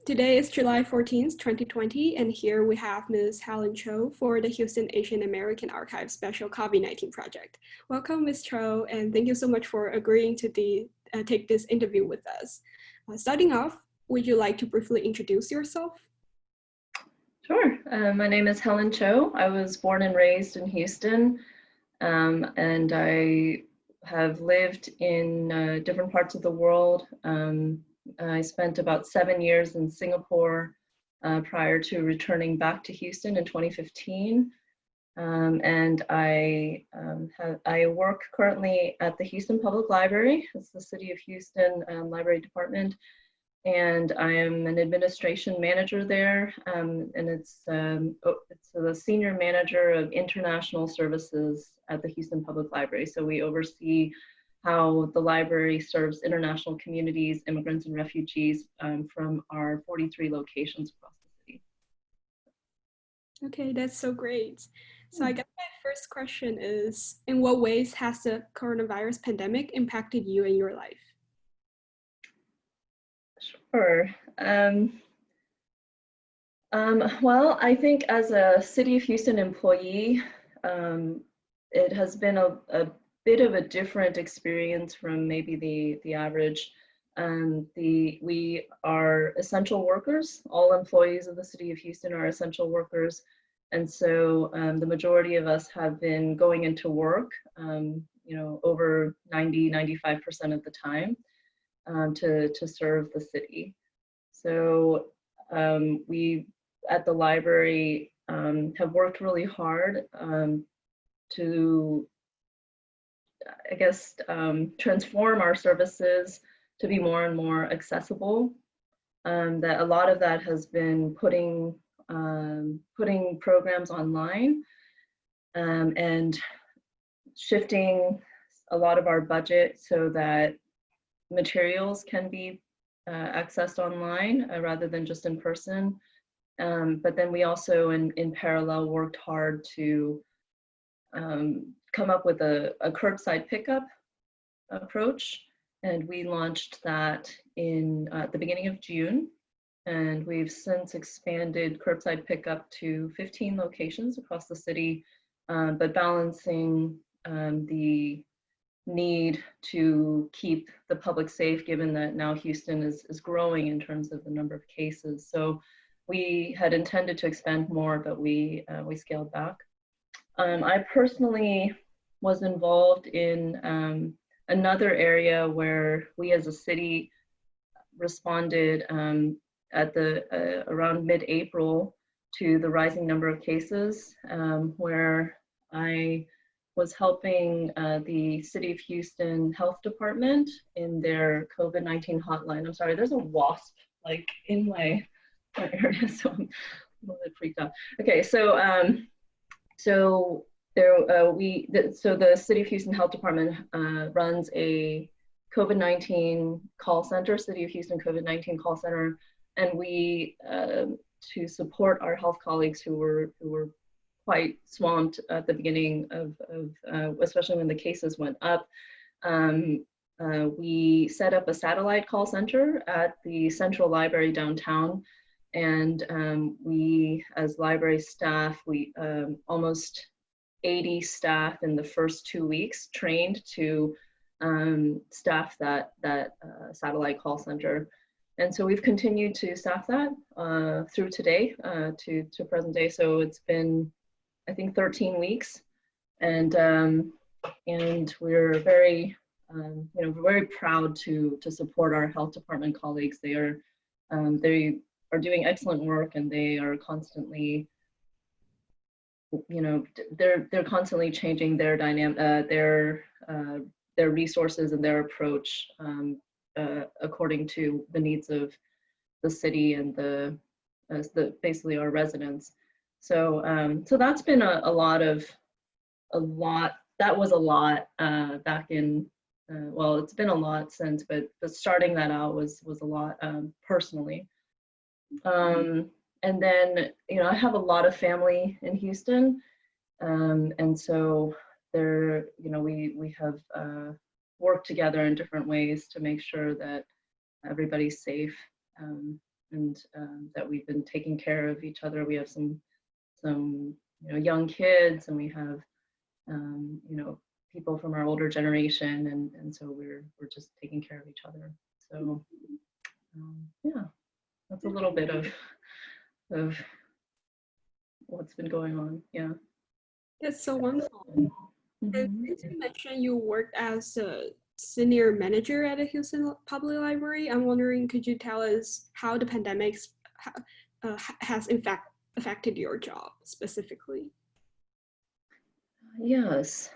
Today is July 14th, 2020, and here we have Ms. Helen Cho for the Houston Asian American Archive Special COVID-19 Project. Welcome, Ms. Cho, and thank you so much for agreeing to take this interview with us. Starting off, would you like to briefly introduce yourself? Sure. My name is Helen Cho. I was born and raised in Houston, and I have lived in different parts of the world. I spent about 7 years in Singapore prior to returning back to Houston in 2015. And I work currently at the Houston Public Library. It's the City of Houston Library Department. And I am an administration manager there, and it's the senior manager of international services at the Houston Public Library. So we oversee how the library serves international communities, immigrants, and refugees from our 43 locations across the city. Okay, that's so great. So I guess my first question is, in what ways has the coronavirus pandemic impacted you in your life? Sure. Well, I think as a City of Houston employee, it has been a bit of a different experience from maybe the average. We are essential workers. All employees of the City of Houston are essential workers. And so the majority of us have been going into work, over 95% of the time to serve the city. So we at the library have worked really hard to, I guess, transform our services to be more and more accessible. That a lot of that has been putting programs online and shifting a lot of our budget so that materials can be accessed online rather than just in person. But then we also, in parallel, worked hard to come up with a curbside pickup approach. And we launched that in the beginning of June. And we've since expanded curbside pickup to 15 locations across the city, but balancing the need to keep the public safe, given that now Houston is growing in terms of the number of cases. So we had intended to expand more, but we scaled back. I personally was involved in another area where we as a city responded at around mid-April to the rising number of cases, where I was helping the City of Houston Health Department in their COVID-19 hotline. I'm sorry, there's a wasp like in my area, so I'm a little bit freaked out. Okay, so the City of Houston Health Department runs a COVID-19 call center, City of Houston COVID-19 call center, and we to support our health colleagues who were quite swamped at the beginning of especially when the cases went up. We set up a satellite call center at the Central Library downtown, and we, as library staff, we almost 80 staff in the first 2 weeks trained to staff that satellite call center. And so we've continued to staff that through today to present day. So it's been, I think, 13 weeks, and we're very, very proud to support our health department colleagues. They are doing excellent work, and they are constantly, they're constantly changing their their resources and their approach according to the needs of the city and basically our residents. So so that's been a lot. That was a lot back in. Well, it's been a lot since, but starting that out was a lot personally. And then I have a lot of family in Houston, and so we have worked together in different ways to make sure that everybody's safe. and that we've been taking care of each other. We have some young kids, and we have people from our older generation, and so we're just taking care of each other. So yeah, that's a little bit of what's been going on. Yeah. That's so wonderful. And since you mentioned you worked as a senior manager at the Houston Public Library, I'm wondering, could you tell us how the pandemic has in fact affected your job specifically? Yes.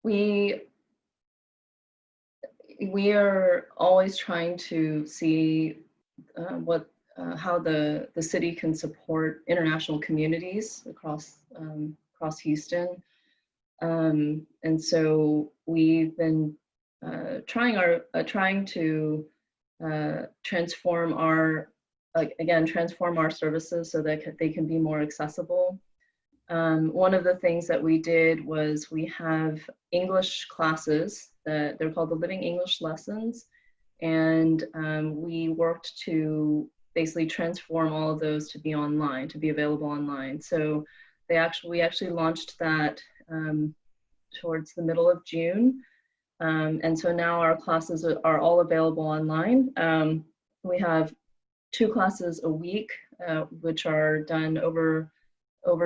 We are always trying to see how the city can support international communities across Houston, and so we've been trying to transform our services so that they can be more accessible. One of the things that we did was we have English classes that they're called the Living English Lessons, and we worked to basically transform all of those to be online, to be available online. So we actually launched that towards the middle of June, and so now our classes are all available online. We have 2 classes a week, which are done over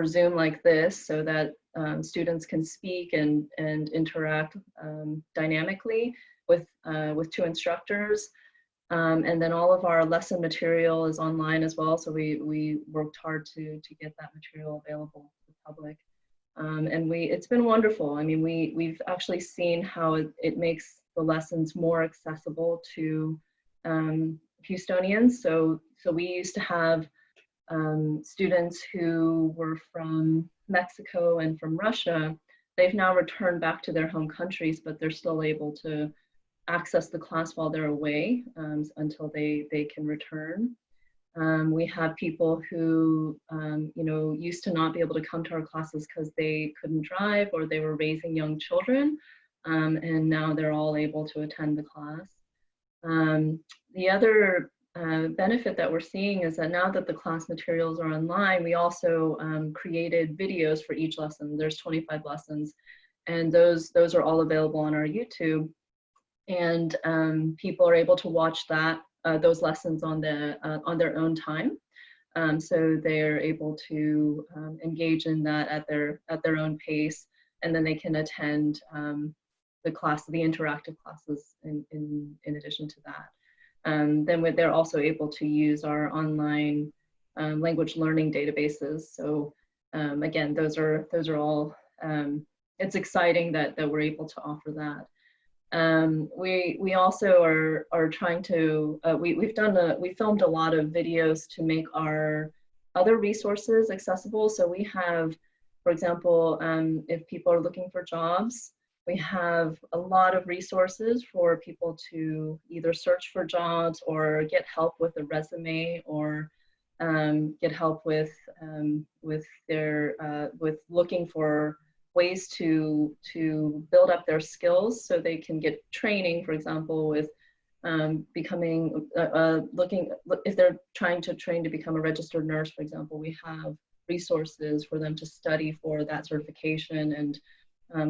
Zoom like this, so that students can speak and interact dynamically with 2 instructors. And then all of our lesson material is online as well, so we worked hard to get that material available to the public. And it's been wonderful. I mean, we've actually seen how it makes the lessons more accessible to Houstonians. So we used to have students who were from Mexico and from Russia. They've now returned back to their home countries, but they're still able to access the class while they're away until they can return. We have people who used to not be able to come to our classes because they couldn't drive or they were raising young children, and now they're all able to attend the class. The other benefit that we're seeing is that now that the class materials are online, we also created videos for each lesson. There's 25 lessons, and those are all available on our YouTube, and people are able to watch those lessons on their own time. So they're able to engage in that at their own pace, and then they can attend the interactive classes in addition to that. Then they're also able to use our online language learning databases. So again, those are all, it's exciting that we're able to offer that. We also are trying to, we filmed a lot of videos to make our other resources accessible. So we have, for example, if people are looking for jobs, we have a lot of resources for people to either search for jobs or get help with a resume, or get help with looking for ways to build up their skills so they can get training, for example, with becoming, if they're trying to train to become a registered nurse, for example, we have resources for them to study for that certification and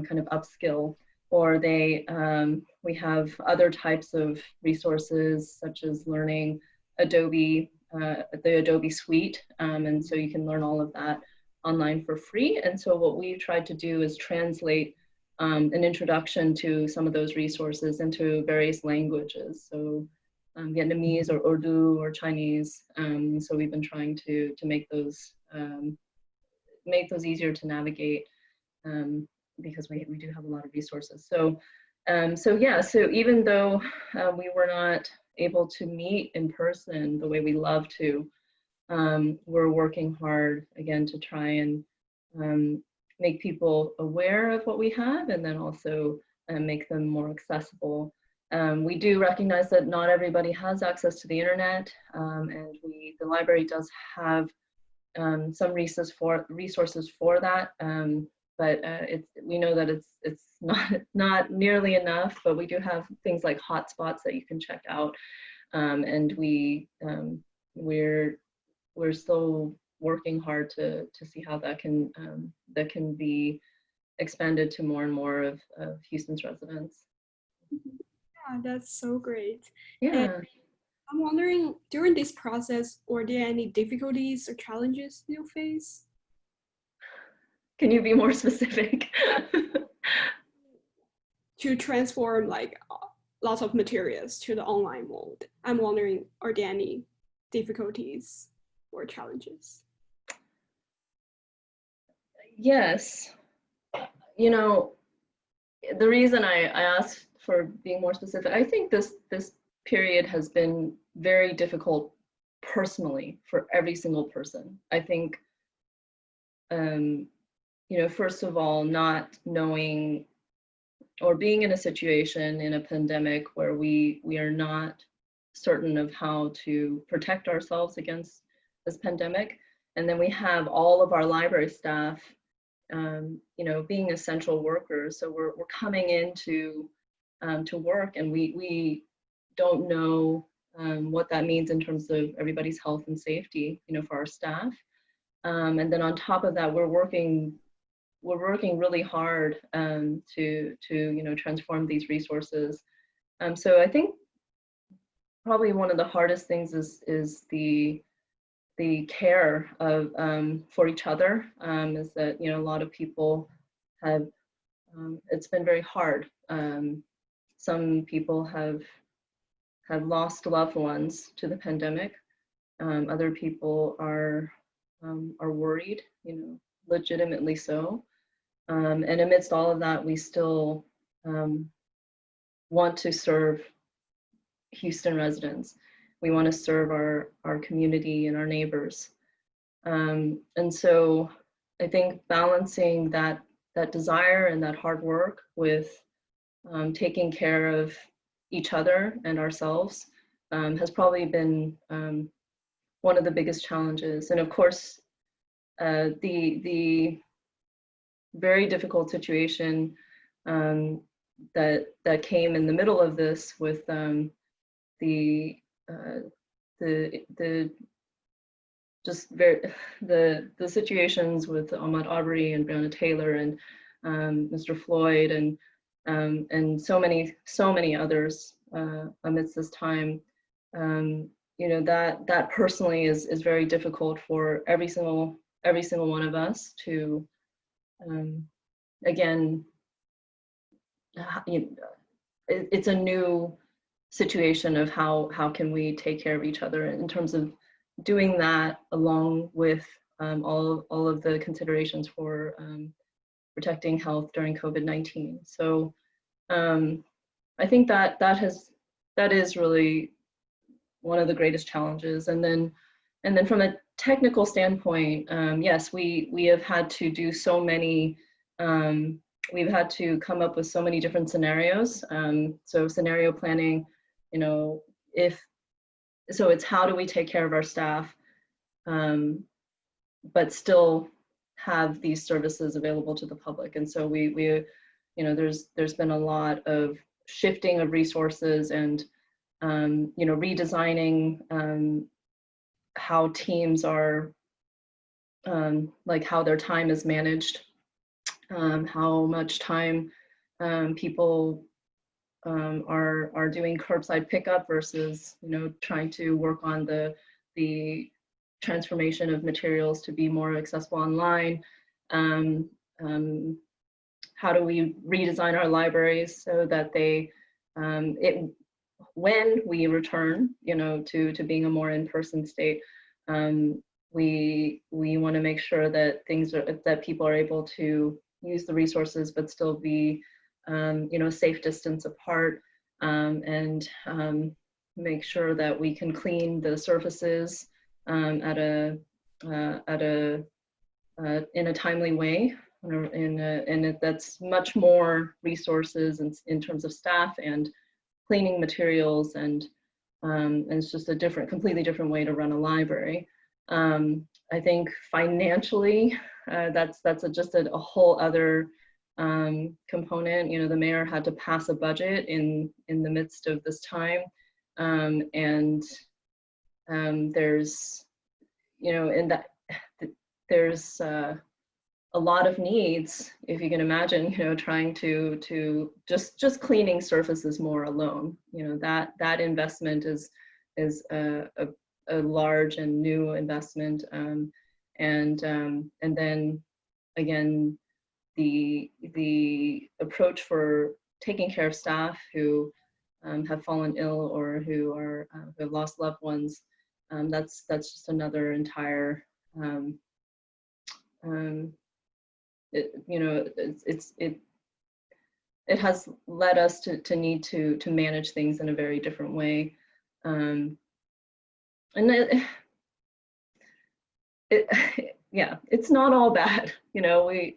kind of upskill. Or we have other types of resources such as learning Adobe, the Adobe Suite, and so you can learn all of that online for free. And so what we've tried to do is translate an introduction to some of those resources into various languages. So Vietnamese or Urdu or Chinese. So we've been trying to make those easier to navigate, because we do have a lot of resources. So even though we were not able to meet in person the way we love to, we're working hard again to try and make people aware of what we have, and then also make them more accessible. We do recognize that not everybody has access to the internet, and the library does have some resources for that, we know that it's not nearly enough, but we do have things like hotspots that you can check out, and we're still working hard to see how that can be expanded to more and more of Houston's residents. Yeah, that's so great. Yeah. And I'm wondering, during this process, were there any difficulties or challenges you face? Can you be more specific? To transform like lots of materials to the online mode. I'm wondering, are there any difficulties or challenges? Yes. You know, the reason I asked for being more specific, I think this period has been very difficult personally for every single person. I think, first of all, not knowing or being in a situation in a pandemic where we are not certain of how to protect ourselves against this pandemic. And then we have all of our library staff, being essential workers. So we're coming into to work, and we don't know what that means in terms of everybody's health and safety, for our staff. And then on top of that, we're working really hard to transform these resources. So I think probably one of the hardest things is the care of for each other. Is that a lot of people have it's been very hard. Some people have lost loved ones to the pandemic. Other people are worried, legitimately so. And amidst all of that, we still want to serve Houston residents. We want to serve our community and our neighbors. And so I think balancing that desire and that hard work with taking care of each other and ourselves has probably been one of the biggest challenges. And of course, the very difficult situation that came in the middle of this with the situations with Ahmaud Arbery and Breonna Taylor and Mr. Floyd and so many others amidst this time. That personally is very difficult for every single one of us to again, it's a new situation of how can we take care of each other in terms of doing that along with all of the considerations for protecting health during COVID-19. So I think that is really one of the greatest challenges. And then from a technical standpoint, yes, we have had to do so many, we've had to come up with so many different scenarios. So scenario planning, so it's how do we take care of our staff, but still have these services available to the public. And so we there's been a lot of shifting of resources and redesigning how teams are like how their time is managed, how much time people are doing curbside pickup versus trying to work on the transformation of materials to be more accessible online. How do we redesign our libraries so that they when we return to being a more in-person state, we want to make sure that that people are able to use the resources but still be a safe distance apart, and make sure that we can clean the surfaces in a timely way, and that's much more resources in terms of staff and cleaning materials, and it's just a completely different way to run a library. I think financially, that's just a whole other component. You know, the mayor had to pass a budget in the midst of this time, and there's, you know, in that there's a lot of needs, if you can imagine, you know, trying to just cleaning surfaces more alone. You know, that investment is a large and new investment, and then again, the approach for taking care of staff who have fallen ill or who have lost loved ones. That's just another entire you know, it has led us to need to manage things in a very different way, and yeah, it's not all bad. You know, I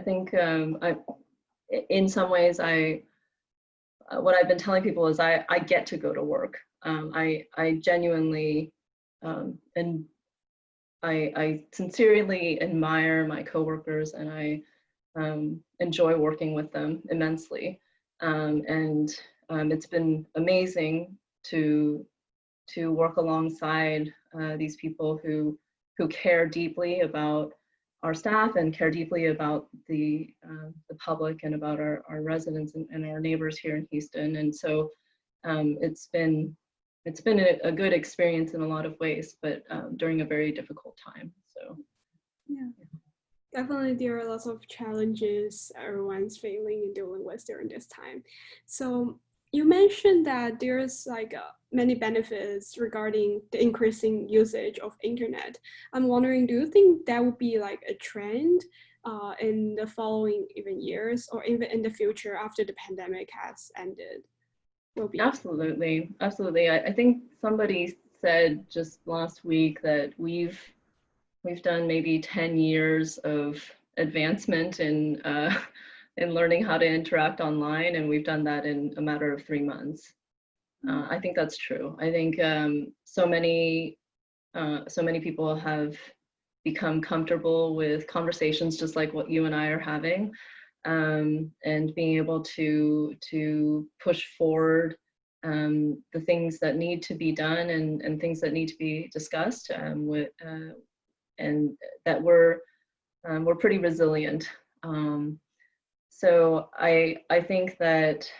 think in some ways what I've been telling people is I get to go to work. I genuinely and I sincerely admire my coworkers, and I enjoy working with them immensely. And it's been amazing to work alongside these people who care deeply about our staff and care deeply about the public and about our residents and our neighbors here in Houston. And so it's been a good experience in a lot of ways, but during a very difficult time. So yeah, definitely there are lots of challenges everyone's failing and dealing with during this time. So you mentioned that there's like many benefits regarding the increasing usage of internet. I'm wondering, do you think that would be like a trend in the following even years, or even in the future after the pandemic has ended? Will be absolutely. I think somebody said just last week that we've done maybe 10 years of advancement in in learning how to interact online, and we've done that in a matter of 3 months. I think that's true. I think so many people have become comfortable with conversations just like what you and I are having, and being able to push forward the things that need to be done, and things that need to be discussed, and that we're pretty resilient. So I think that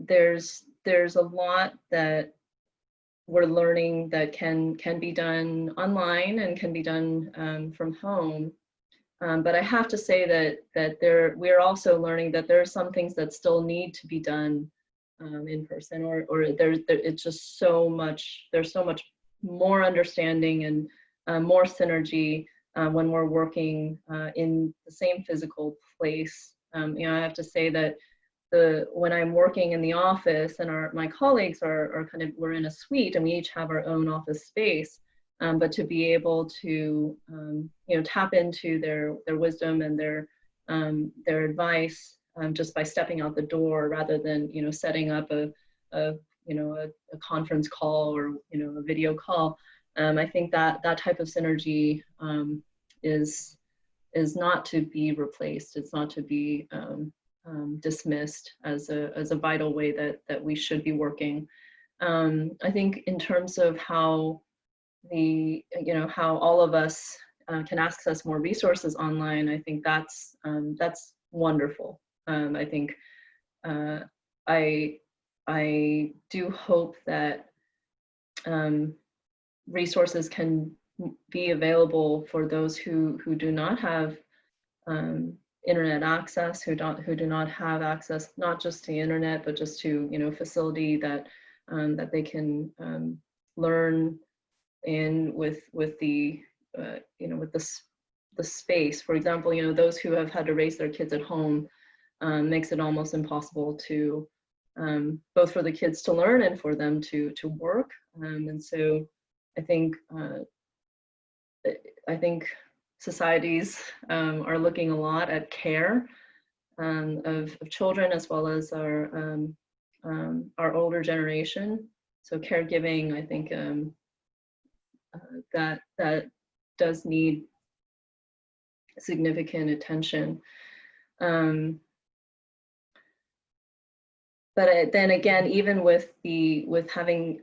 there's a lot that we're learning that can be done online and can be done from home. But I have to say that we're also learning that there are some things that still need to be done in person, or it's just so much, there's so much more understanding and more synergy when we're working in the same physical place. You know, I have to say that when I'm working in the office and my colleagues are kind of, we're in a suite and we each have our own office space, but to be able to you know, tap into their wisdom and their advice just by stepping out the door, rather than, you know, setting up a you know, a conference call or, you know, a video call. I think that type of synergy is not to be replaced. It's not to be dismissed as a vital way that we should be working. I think in terms of how how all of us can access more resources online, I think that's wonderful. I think I do hope that resources can be available for those who do not have internet access, who do not have access not just to the internet, but just to, you know, facility that that they can learn in with the you know, with the space. For example, you know, those who have had to raise their kids at home, makes it almost impossible to both for the kids to learn and for them to work. And so I think societies are looking a lot at care of children, as well as our older generation. So caregiving, I think, that does need significant attention. But then again, even with having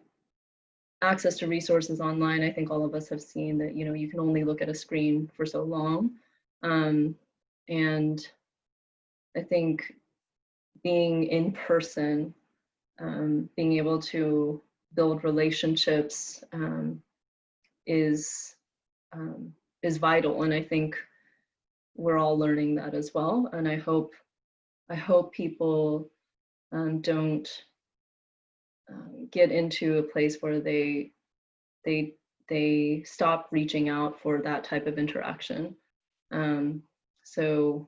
access to resources online, I think all of us have seen that, you know, you can only look at a screen for so long. And I think being in person, being able to build relationships is vital. And I think we're all learning that as well. And I hope people don't get into a place where they stop reaching out for that type of interaction. So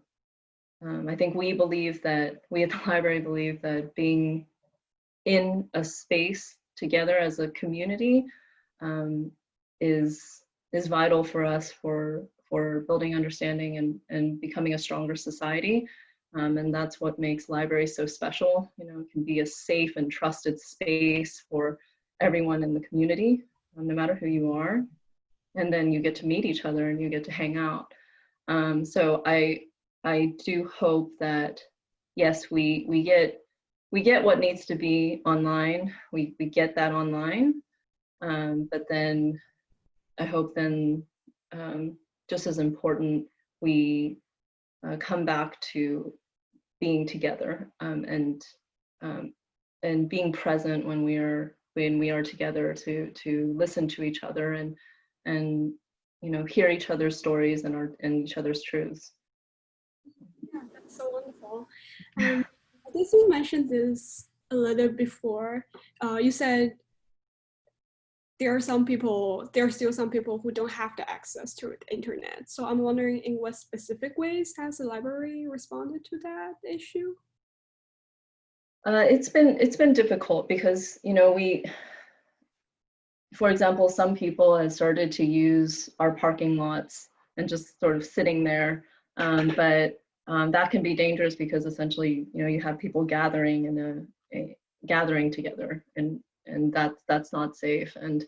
I think we at the library believe that being in a space together as a community is vital for us for building understanding and becoming a stronger society. And that's what makes libraries so special. You know, it can be a safe and trusted space for everyone in the community, no matter who you are. And then you get to meet each other and you get to hang out. So I do hope that, yes, we get what needs to be online. We get that online. But then I hope then, just as important, we come back to being together and being present when we are together to listen to each other and you know, hear each other's stories and each other's truths. Yeah, that's so wonderful. I guess you mentioned this a little before. You said there are still some people who don't have the access to the internet. So I'm wondering, in what specific ways has the library responded to that issue? It's been difficult because, you know, for example, some people have started to use our parking lots and just sort of sitting there, but that can be dangerous because essentially, you know, you have people gathering gathering together, and that's not safe. And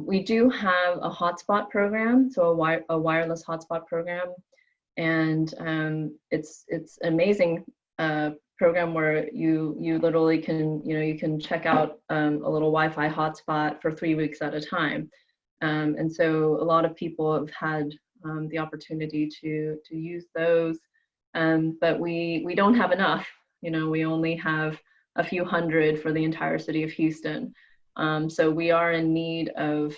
we do have a hotspot program, so a wireless hotspot program, and it's amazing program where you literally can, you know, you can check out a little Wi-Fi hotspot for 3 weeks at a time, and so a lot of people have had the opportunity to use those, but we don't have enough. You know, we only have a few hundred for the entire city of Houston. So we are in need of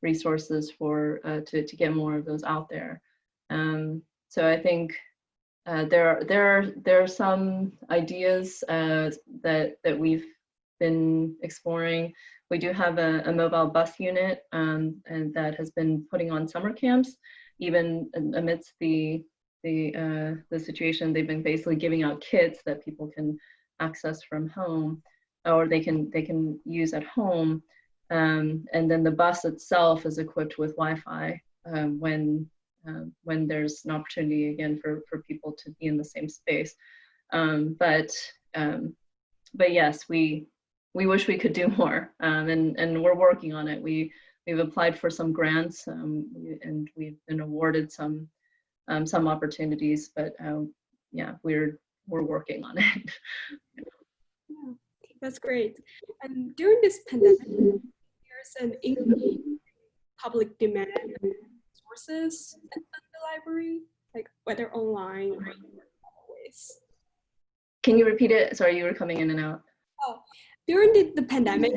resources to get more of those out there. So I think there are some ideas that we've been exploring. We do have a mobile bus unit, and that has been putting on summer camps, even amidst the situation. They've been basically giving out kits that people can access from home, or they can use at home, and then the bus itself is equipped with Wi-Fi when there's an opportunity again for people to be in the same space. But yes, we wish we could do more, and we're working on it. We've applied for some grants, and we've been awarded some opportunities, but yeah, we're working on it. Yeah, that's great. And during this pandemic, there's an increase in public demand for resources at the library, like whether online or in other ways. Can you repeat it? Sorry, you were coming in and out. Oh, during the pandemic,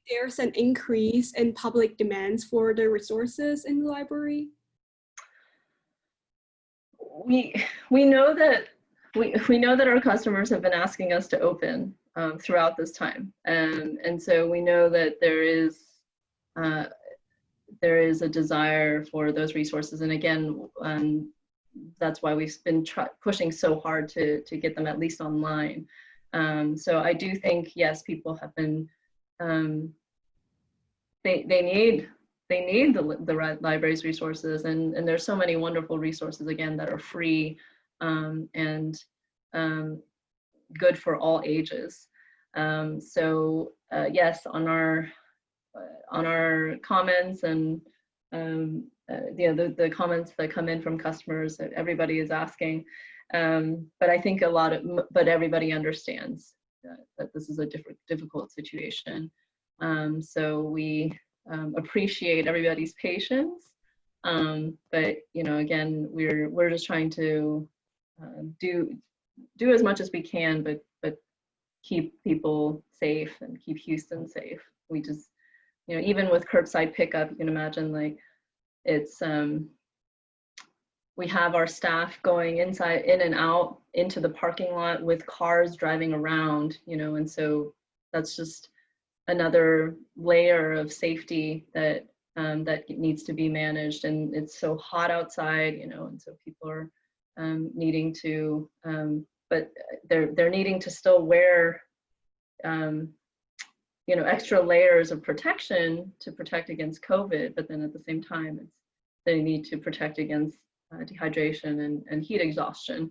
there's an increase in public demands for the resources in the library. We know that we know that our customers have been asking us to open throughout this time, and so we know that there is a desire for those resources, and again, that's why we've been pushing so hard to get them at least online. So I do think, yes, people have been they need the library's resources, and there's so many wonderful resources again that are free and good for all ages. So yes, on our on our comments and the comments that come in from customers that everybody is asking. But I think but everybody understands that this is a difficult situation. So we appreciate everybody's patience. But again, we're just trying to do as much as we can, but keep people safe and keep Houston safe. We just, even with curbside pickup, you can imagine, like, it's we have our staff going in and out into the parking lot with cars driving around, and so that's just another layer of safety that needs to be managed. And it's so hot outside, and so people are needing to, but they're needing to still wear extra layers of protection to protect against COVID, but then at the same time, they need to protect against dehydration and heat exhaustion.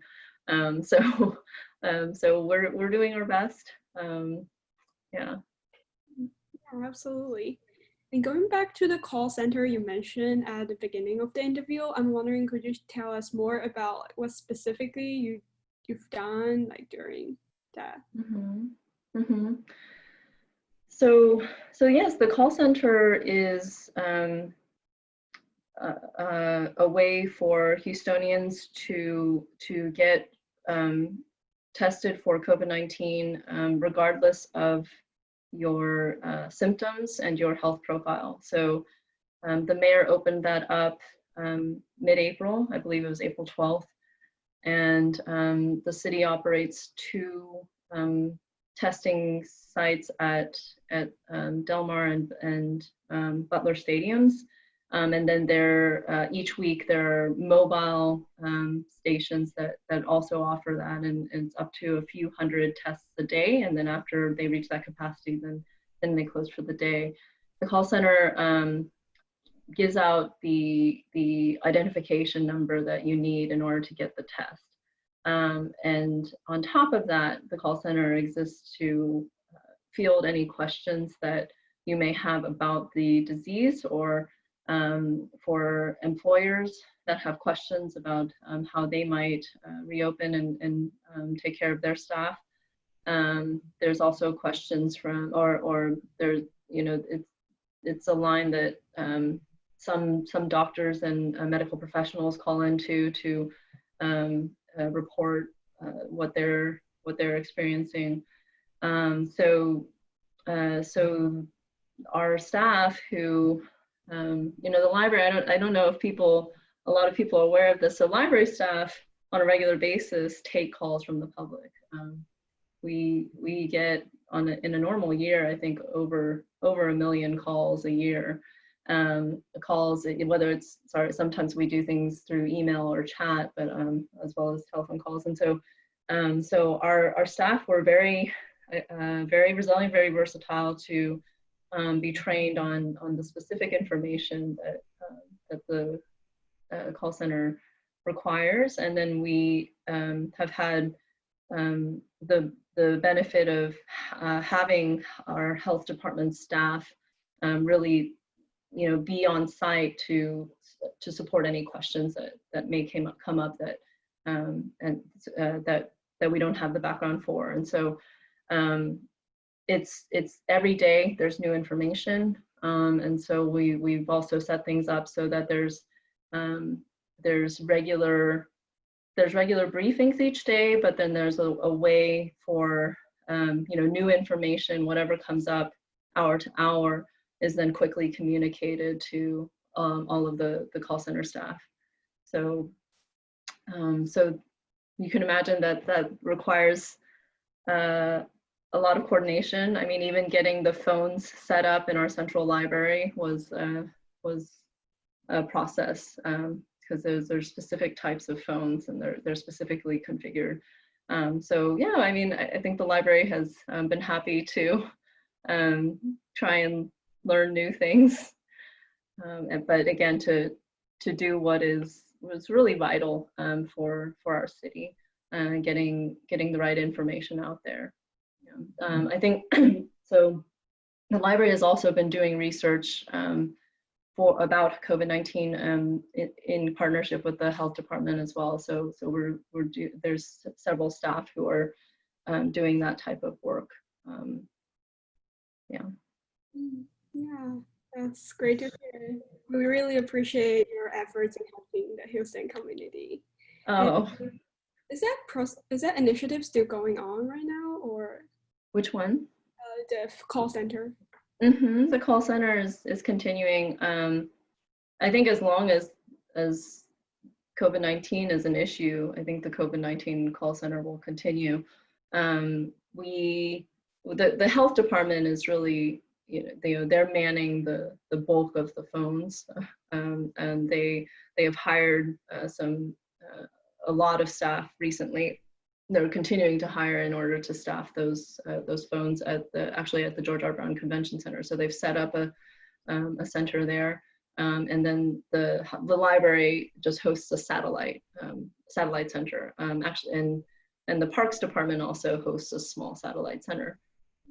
So we're doing our best. Yeah. Yeah, absolutely. And going back to the call center you mentioned at the beginning of the interview, I'm wondering, could you tell us more about what specifically you've done, like, during that? Mm-hmm. Mm-hmm. So yes, the call center is a way for Houstonians to get tested for COVID-19 regardless of your symptoms and your health profile. So the mayor opened that up mid-April, I believe it was April 12th, and the city operates 2 testing sites at Del Mar and Butler stadiums. And then each week there are mobile stations that also offer that, and it's up to a few hundred tests a day. And then after they reach that capacity, then they close for the day. The call center gives out the identification number that you need in order to get the test. And on top of that, the call center exists to field any questions that you may have about the disease, or for employers that have questions about how they might reopen and take care of their staff. There's also questions from, or there's, it's a line that some doctors and medical professionals call into to report what they're experiencing. So our staff who, the library, I don't know if a lot of people are aware of this. So library staff on a regular basis take calls from the public. We get in a normal year, I think over 1 million calls a year. Calls, whether it's, sometimes we do things through email or chat, but as well as telephone calls. And so our staff were very resilient, very versatile to be trained on the specific information that the call center requires. And then we have had the benefit of having our health department staff really be on site to support any questions that may come up that that we don't have the background for. And so it's every day there's new information, and so we've also set things up so that there's regular briefings each day, but then there's a way for new information, whatever comes up hour to hour, is then quickly communicated to all of the call center staff. So you can imagine that requires a lot of coordination. I mean, even getting the phones set up in our central library was a process, because there's specific types of phones and they're specifically configured. So yeah, I mean, I think the library has been happy to try and learn new things, but again, to do what was really vital for our city, getting the right information out there. I think so. the library has also been doing research about COVID-19 in partnership with the health department as well. So there's several staff who are doing that type of work. Yeah. Yeah, that's great to hear. We really appreciate your efforts in helping the Houston community. Oh, And is that initiative still going on right now, or which one? the call center? The call center is continuing. I think as long as COVID-19 is an issue, I think the COVID-19 call center will continue. The health department is really, they're manning the bulk of the phones, and they have hired a lot of staff recently. They're continuing to hire in order to staff those phones actually at the George R. Brown Convention Center. So they've set up a center there, and then the library just hosts a satellite center. Actually, and the Parks Department also hosts a small satellite center.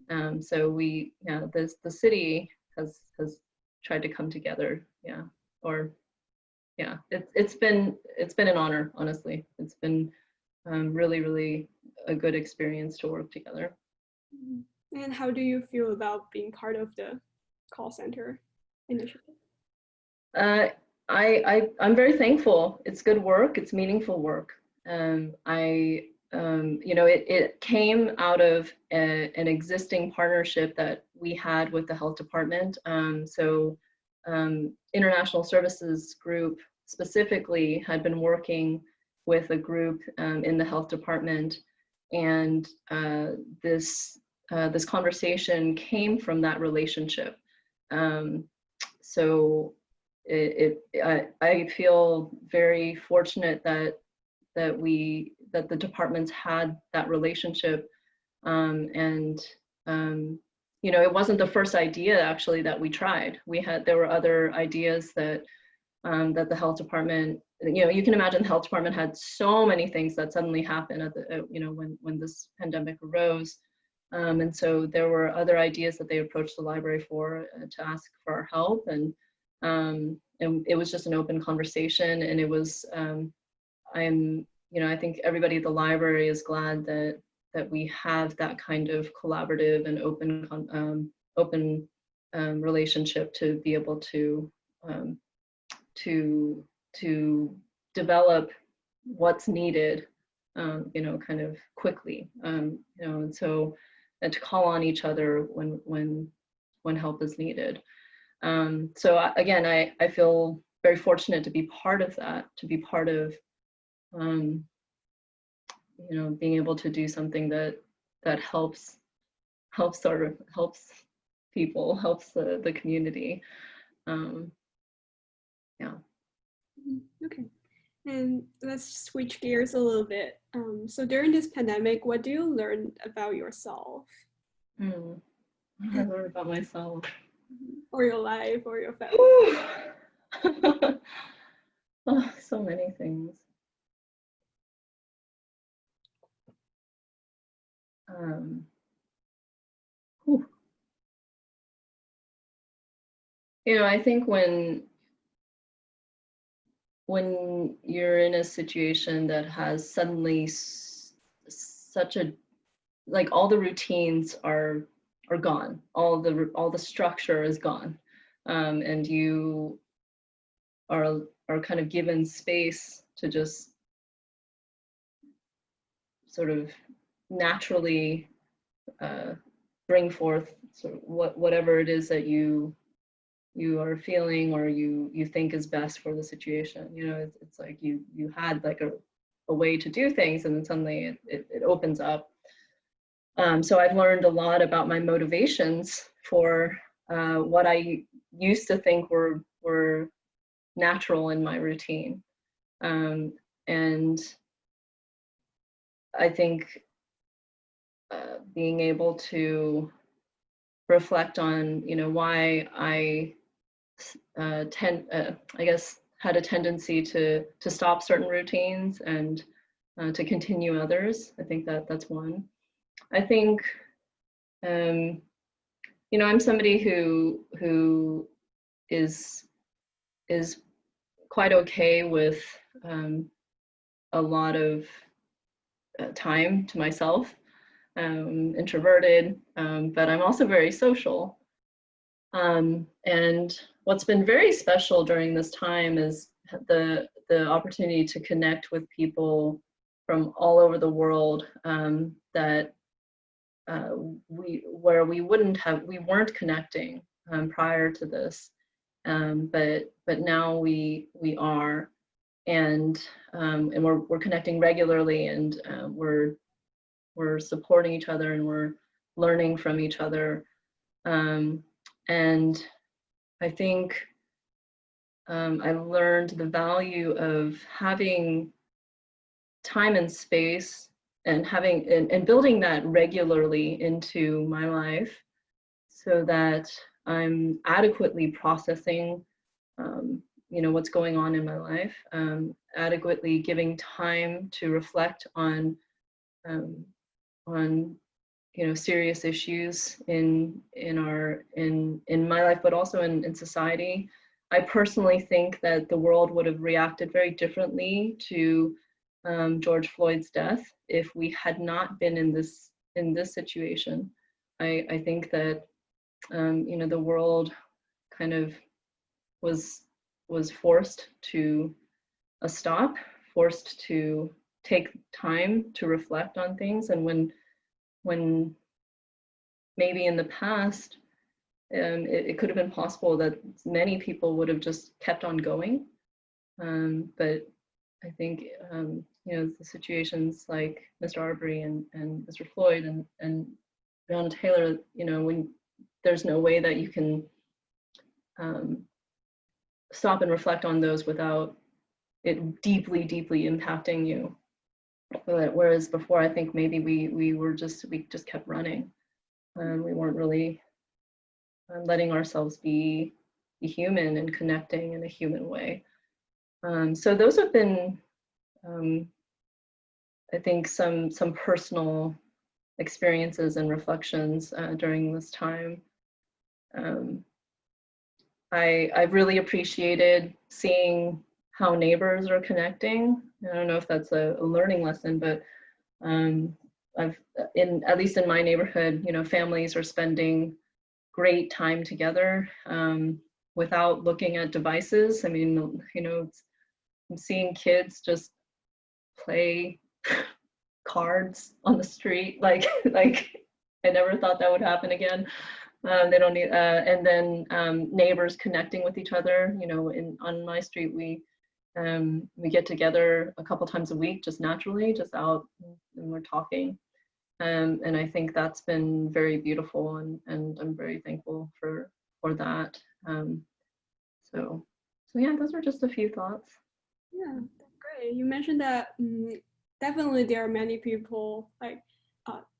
So the city has tried to come together. It's been an honor, honestly. It's been really, really a good experience to work together. And how do you feel about being part of the call center initiative? I'm very thankful. It's good work. It's meaningful work. It came out of an existing partnership that we had with the health department. International Services Group specifically had been working with a group in the health department, and this conversation came from that relationship. I feel very fortunate that the departments had that relationship, it wasn't the first idea actually that we tried. There were other ideas that the health department, you can imagine the health department had so many things that suddenly happened when this pandemic arose. And so there were other ideas that they approached the library for to ask for our help, and it was just an open conversation, and it was I think everybody at the library is glad that we have that kind of collaborative and open relationship to be able to develop what's needed, kind of quickly, and to call on each other when help is needed. Again, I feel very fortunate to be part of that, to be part of being able to do something that helps people, helps the community. Okay, and let's switch gears a little bit. So during this pandemic, what do you learn about yourself? I learned about myself. Or your life, or your family. Oh, so many things. I think when you're in a situation that has suddenly such a, like, all the routines are gone, all the structure is gone, and you are kind of given space to just sort of naturally bring forth sort of whatever it is that you are feeling or you think is best for the situation. It's like you had like a way to do things, and then suddenly it opens up. So I've learned a lot about my motivations for what I used to think were natural in my routine, and I think being able to reflect on why I I guess had a tendency to stop certain routines and to continue others. I think that's one. I think you know, I'm somebody who is quite okay with a lot of time to myself, introverted, but I'm also very social. And what's been very special during this time is the opportunity to connect with people from all over the world, that we weren't connecting prior to this, but now we are, and we're connecting regularly, and we're supporting each other, and we're learning from each other, and I think I learned the value of having time and space, and having and building that regularly into my life, so that I'm adequately processing you know, what's going on in my life, adequately giving time to reflect on you know, serious issues in my life, but also in society. I personally think that the world would have reacted very differently to George Floyd's death if we had not been in this situation. I think that you know, the world kind of was forced to a stop, forced to take time to reflect on things, and when maybe in the past it could have been possible that many people would have just kept on going, but I think you know, the situations like Mr. Arbery and Mr. Floyd and Breonna Taylor, you know, when there's no way that you can stop and reflect on those without it deeply impacting you. Whereas before, I think maybe we just kept running, and we weren't really letting ourselves be human and connecting in a human way. So those have been, I think, some personal experiences and reflections during this time. I've really appreciated seeing how neighbors are connecting. I don't know if that's a learning lesson, but I've at least in my neighborhood, you know, families are spending great time together without looking at devices. I mean, you know, I'm seeing kids just play cards on the street, like I never thought that would happen again. They don't need, and then neighbors connecting with each other. You know, on my street, we get together a couple times a week, just naturally, just out, and we're talking. And I think that's been very beautiful, and I'm very thankful for that. So yeah, those are just a few thoughts. Yeah, that's great. You mentioned that definitely there are many people, like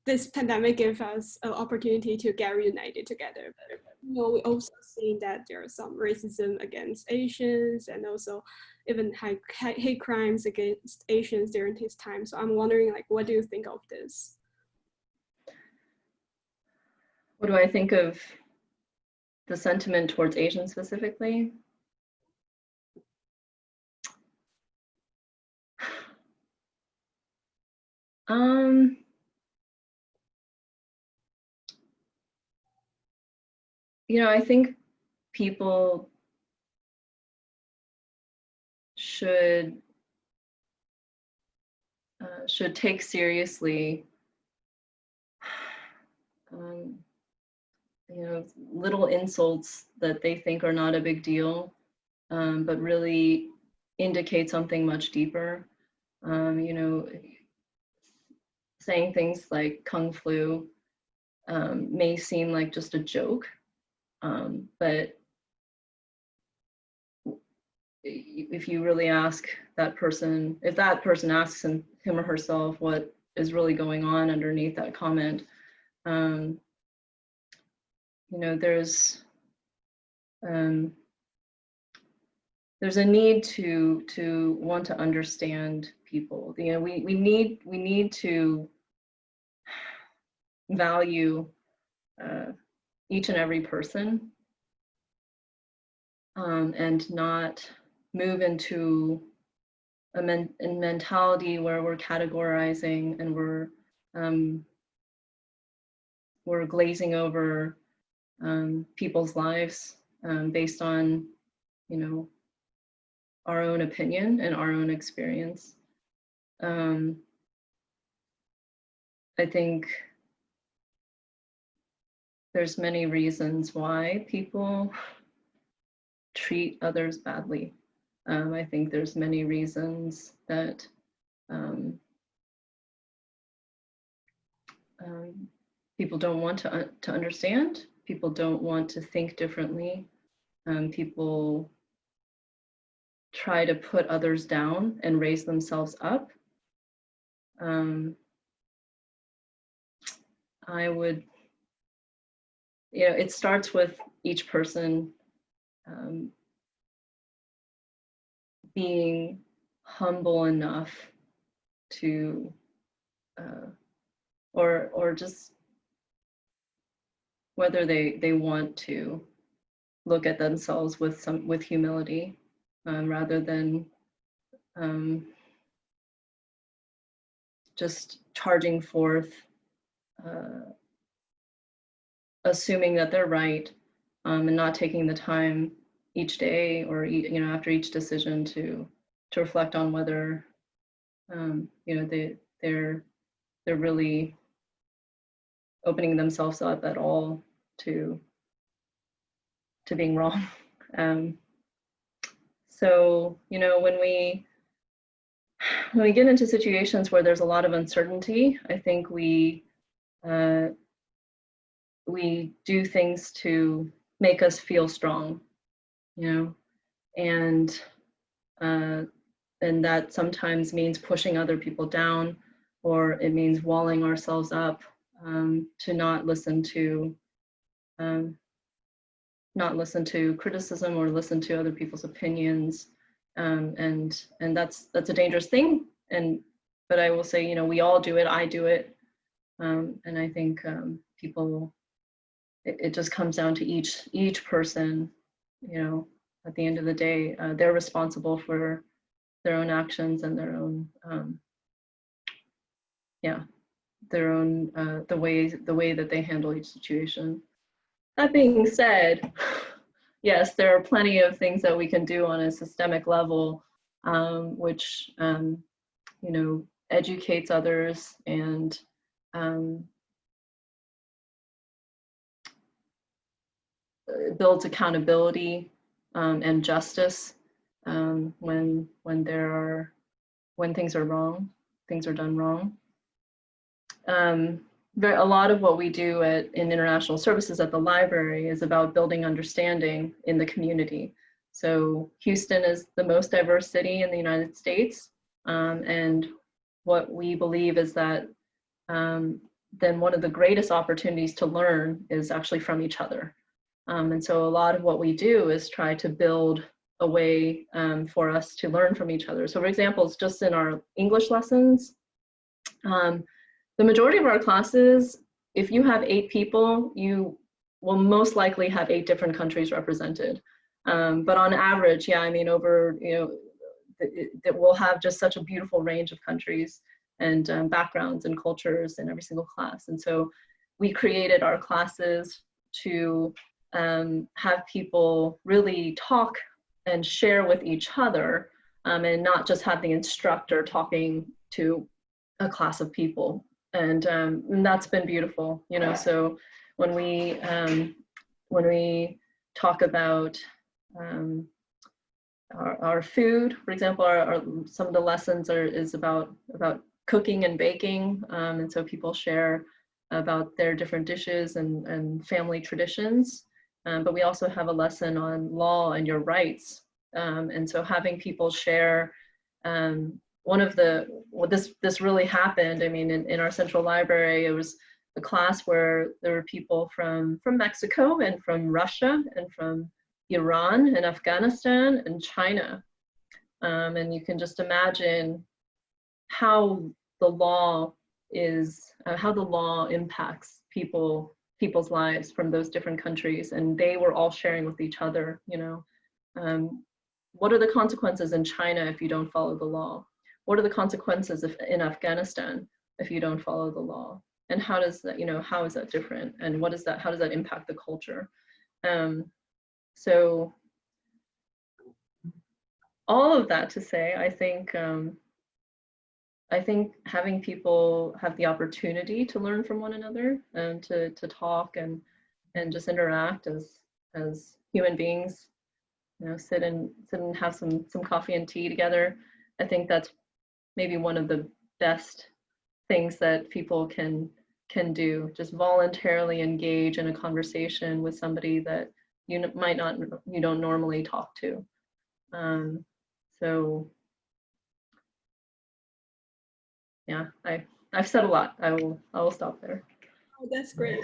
this pandemic gave us an opportunity to get reunited together. But you know, we also see that there are some racism against Asians, and also even hate crimes against Asians during this time. So I'm wondering, like, what do you think of this? What do I think of the sentiment towards Asians specifically? You know, I think people should take seriously you know, little insults that they think are not a big deal, but really indicate something much deeper. You know, saying things like Kung Flu may seem like just a joke, but if you really ask that person, if that person asks him or herself what is really going on underneath that comment, you know, there's a need to want to understand people. You know, we need to value each and every person, and not move into a mentality where we're categorizing and we're glazing over people's lives based on, you know, our own opinion and our own experience. I think there's many reasons why people treat others badly. I think there's many reasons that people don't want to understand. People don't want to think differently. People try to put others down and raise themselves up. I would, you know, it starts with each person being humble enough to, or just whether they want to look at themselves with humility, rather than just charging forth, assuming that they're right, and not taking the time each day or you know, after each decision to reflect on whether you know, they're really opening themselves up at all to being wrong. So, you know, when we get into situations where there's a lot of uncertainty, I think we do things to make us feel strong, you know, and that sometimes means pushing other people down, or it means walling ourselves up, to not listen to criticism or listen to other people's opinions, and that's a dangerous thing. But I will say, you know, we all do it. I do it, and I think people. It just comes down to each person, you know. At the end of the day, they're responsible for their own actions and their own, the way that they handle each situation. That being said, yes, there are plenty of things that we can do on a systemic level, which you know, educates others and builds accountability and justice when things are wrong, things are done wrong. A lot of what we do in international services at the library is about building understanding in the community. So Houston is the most diverse city in the United States, and what we believe is that then one of the greatest opportunities to learn is actually from each other. And so a lot of what we do is try to build a way for us to learn from each other. So for example, it's just in our English lessons, the majority of our classes, if you have 8 people, you will most likely have 8 different countries represented. But on average, yeah, I mean, over, you know, that we'll have just such a beautiful range of countries and backgrounds and cultures in every single class. And so we created our classes to have people really talk and share with each other, and not just have the instructor talking to a class of people. And that's been beautiful, you know. So when we talk about our food, for example, some of the lessons is about cooking and baking, and so people share about their different dishes and family traditions. But we also have a lesson on law and your rights, and so having people share. This really happened. I mean, in our central library, it was a class where there were people from Mexico and from Russia and from Iran and Afghanistan and China. And you can just imagine how the law impacts people's lives from those different countries, and they were all sharing with each other, you know. What are the consequences in China if you don't follow the law? What are the consequences in Afghanistan if you don't follow the law? And how does that, you know, how is that different? And what is that, how does that impact the culture? So all of that to say, I think having people have the opportunity to learn from one another and to talk and just interact as human beings, you know, sit and have some coffee and tea together. I think that's maybe one of the best things that people can do. Just voluntarily engage in a conversation with somebody that you don't normally talk to. So yeah, I've said a lot. I will stop there. Oh, that's great.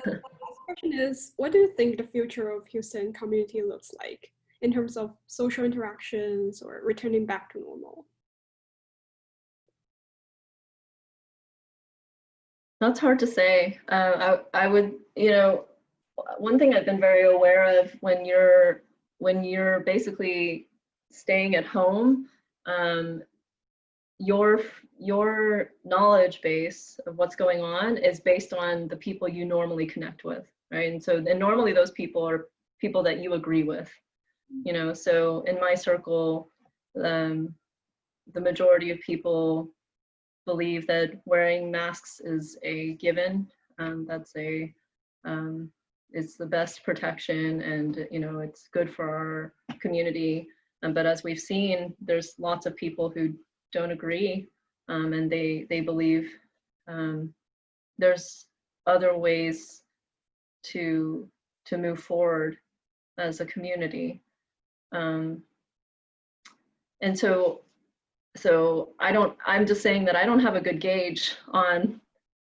My last question is, what do you think the future of Houston community looks like in terms of social interactions or returning back to normal? That's hard to say. I would, you know, one thing I've been very aware of when you're basically staying at home, your knowledge base of what's going on is based on the people you normally connect with, right? And normally those people are people that you agree with, you know. So in my circle, the majority of people believe that wearing masks is a given. It's the best protection, and you know, it's good for our community. But as we've seen, there's lots of people who don't agree, and they believe there's other ways to move forward as a community. And so I'm just saying that I don't have a good gauge on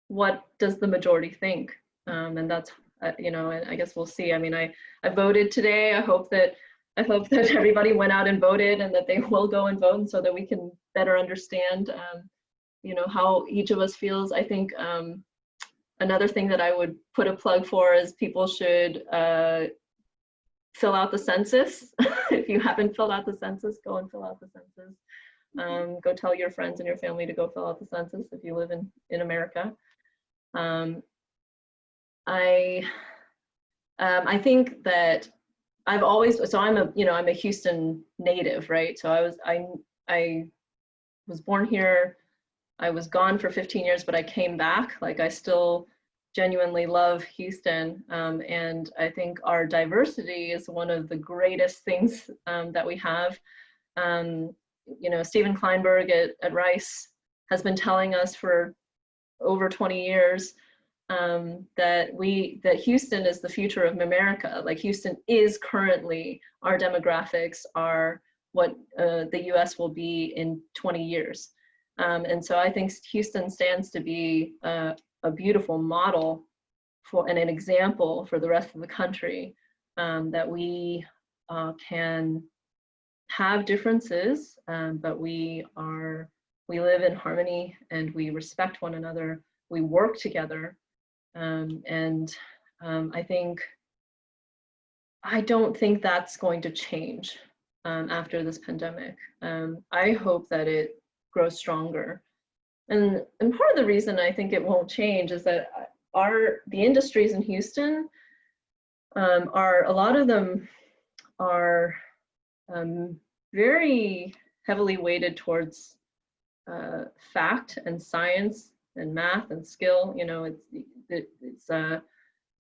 what does the majority think, and that's you know, and I guess we'll see. I mean, I voted today. I hope that everybody went out and voted, and that they will go and vote, so that we can better understand, you know, how each of us feels. I think another thing that I would put a plug for is people should fill out the census. If you haven't filled out the census, go and fill out the census. Go tell your friends and your family to go fill out the census if you live in America. I think that I've always, so I'm a Houston native, right? So I was born here. I was gone for 15 years, but I came back. Like, I still genuinely love Houston, and I think our diversity is one of the greatest things that we have. You know, Steven Kleinberg at Rice has been telling us for over 20 years that Houston is the future of America. Like, Houston is currently, our demographics are what the US will be in 20 years. And so I think Houston stands to be a beautiful model for, and an example for the rest of the country, that we can have differences, but we live in harmony, and we respect one another, we work together. I don't think that's going to change after this pandemic. I hope that it grows stronger. And part of the reason I think it won't change is that the industries in Houston a lot of them are very heavily weighted towards fact and science and math and skill. You know, it's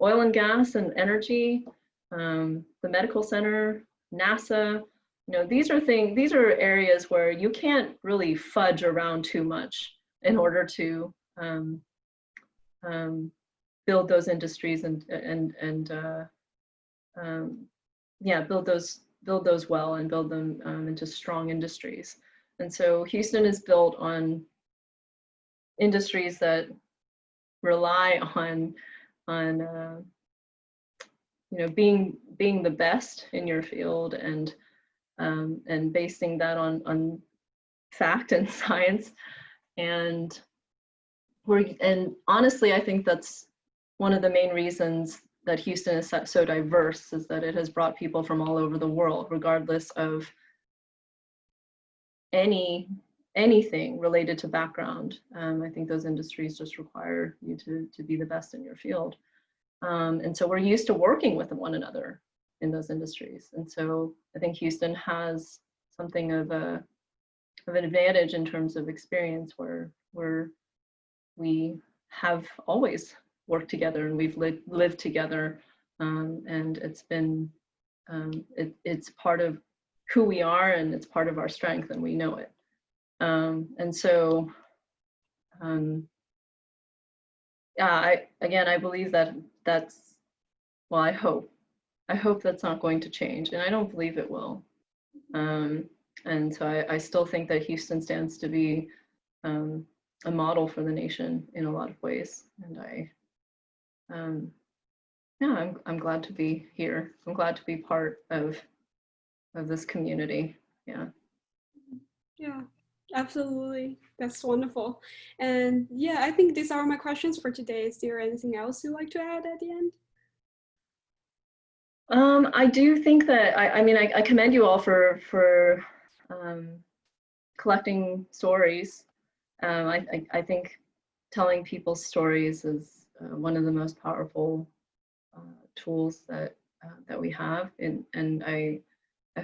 oil and gas and energy, the medical center, NASA. You know, these are areas where you can't really fudge around too much in order to build those industries and build those well and build them into strong industries. And so Houston is built on industries that rely on you know, being the best in your field, and basing that on fact and science. And honestly, I think that's one of the main reasons that Houston is so diverse is that it has brought people from all over the world, regardless of anything related to background. I think those industries just require you to be the best in your field. And so we're used to working with one another in those industries. And so I think Houston has something of an advantage in terms of experience where we have always worked together and we've lived together. And it's been, it's part of who we are and it's part of our strength and we know it. And so, yeah, I believe well, I hope that's not going to change, and I don't believe it will. And so I still think that Houston stands to be a model for the nation in a lot of ways. And yeah, I'm glad to be here. I'm glad to be part of this community. Yeah. Yeah, absolutely. That's wonderful. And yeah, I think these are my questions for today. Is there anything else you'd like to add at the end? I do think that I mean I commend you all for collecting stories. I think telling people's stories is one of the most powerful tools that we have, and I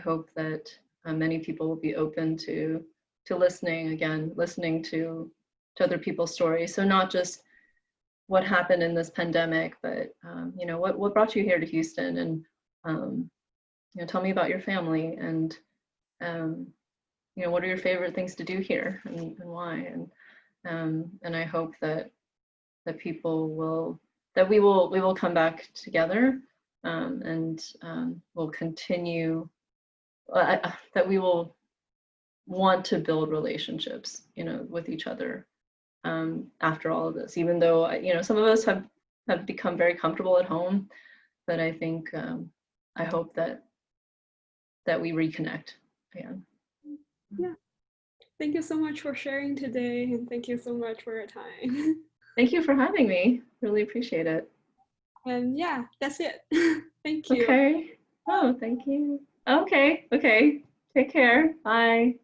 hope that many people will be open to listening to other people's stories. So not just what happened in this pandemic, but you know, what brought you here to Houston, and you know, tell me about your family, and you know, what are your favorite things to do here, and why, and I hope that people will, that we will come back together, and we'll continue, that we will want to build relationships, you know, with each other after all of this, even though, you know, some of us have become very comfortable at home, but I think I hope that we reconnect again. Yeah. Thank you so much for sharing today, and thank you so much for your time. Thank you for having me. Really appreciate it. And yeah, that's it. Thank you. Okay. Oh, thank you. Okay. Take care. Bye.